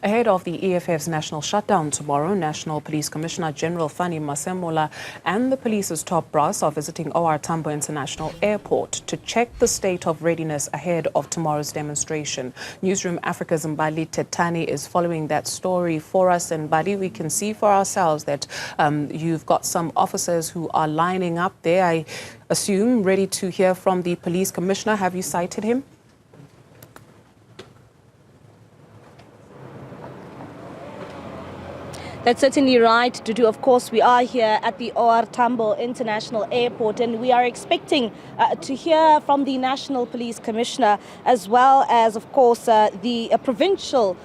Ahead of the EFF's national shutdown tomorrow, National Police Commissioner General Fannie Masemola and the police's top brass are visiting OR Tambo International Airport to check the state of readiness ahead of tomorrow's demonstration. Newzroom Afrika's Mbali Thethani is following that story for us. And Mbali, we can see for ourselves that you've got some officers who are lining up there, I assume, ready to hear from the police commissioner. Have you sighted him? That's certainly right, Dudu. Of course, we are here at the OR Tambo International Airport, and we are expecting to hear from the National Police Commissioner, as well as, of course, the provincial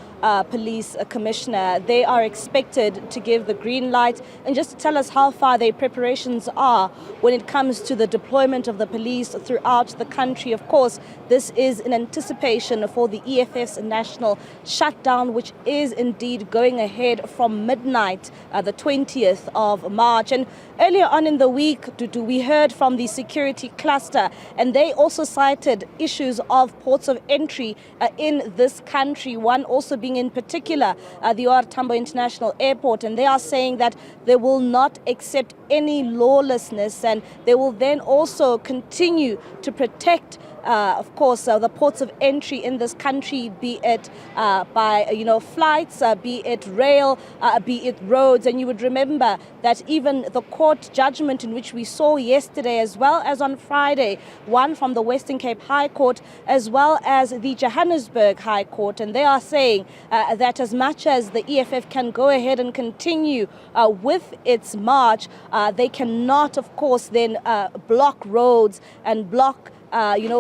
police commissioner. They are expected to give the green light and just to tell us how far their preparations are when it comes to the deployment of the police throughout the country. Of course, this is in anticipation for the EFF's national shutdown, which is indeed going ahead from midnight, the 20th of March. And earlier on in the week, we heard from the security cluster, and they also cited issues of ports of entry in this country, one also being in particular the OR Tambo International Airport, and they are saying that they will not accept any lawlessness, and they will then also continue to protect of course, the ports of entry in this country, be it by, flights, be it rail, be it roads. And you would remember that even the court judgment in which we saw yesterday, as well as on Friday, one from the Western Cape High Court, as well as the Johannesburg High Court. And they are saying that as much as the EFF can go ahead and continue with its march, they cannot, of course, then block roads and block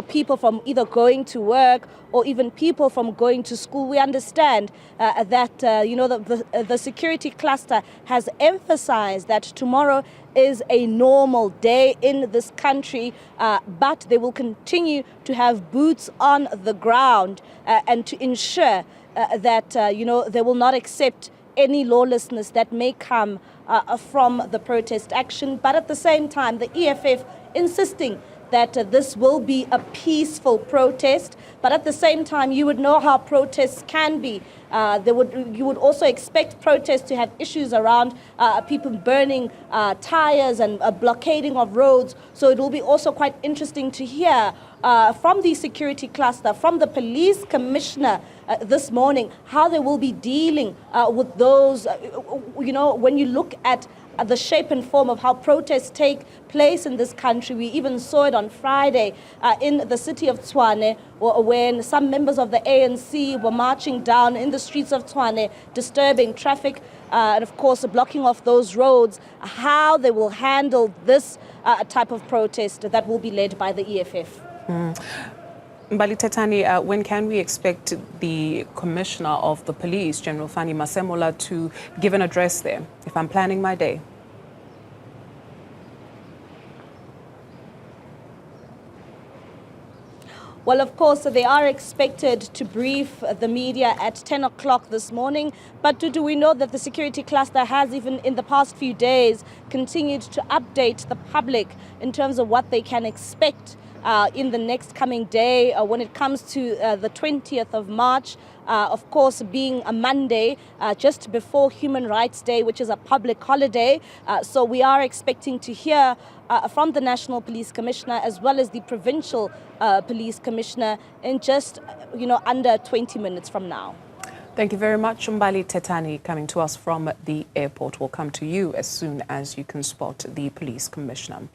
people from either going to work or even people from going to school. We understand that, the security cluster has emphasized that tomorrow is a normal day in this country, but they will continue to have boots on the ground and to ensure that, they will not accept any lawlessness that may come from the protest action. But at the same time, the EFF insisting that this will be a peaceful protest, but at the same time, you would know how protests can be. You would also expect protests to have issues around people burning tires and blockading of roads. So it will be also quite interesting to hear from the security cluster, from the police commissioner this morning, how they will be dealing with those, when you look at the shape and form of how protests take place in this country. We even saw it on Friday in the city of Tshwane, when some members of the ANC were marching down in the streets of Tshwane, disturbing traffic and, of course, blocking off those roads. How they will handle this type of protest that will be led by the EFF. Mbali Thethani, when can we expect the Commissioner of the Police, General Fannie Masemola, to give an address there, if I'm planning my day? Well, of course, they are expected to brief the media at 10 o'clock this morning. But do we know that the security cluster has, even in the past few days, continued to update the public in terms of what they can expect in the next coming day when it comes to the 20th of March, of course, being a Monday, just before Human Rights Day, which is a public holiday. So we are expecting to hear from the National Police Commissioner, as well as the Provincial Police Commissioner, in just, under 20 minutes from now. Thank you very much, Mbali Thethani, coming to us from the airport. We'll come to you as soon as you can spot the police commissioner.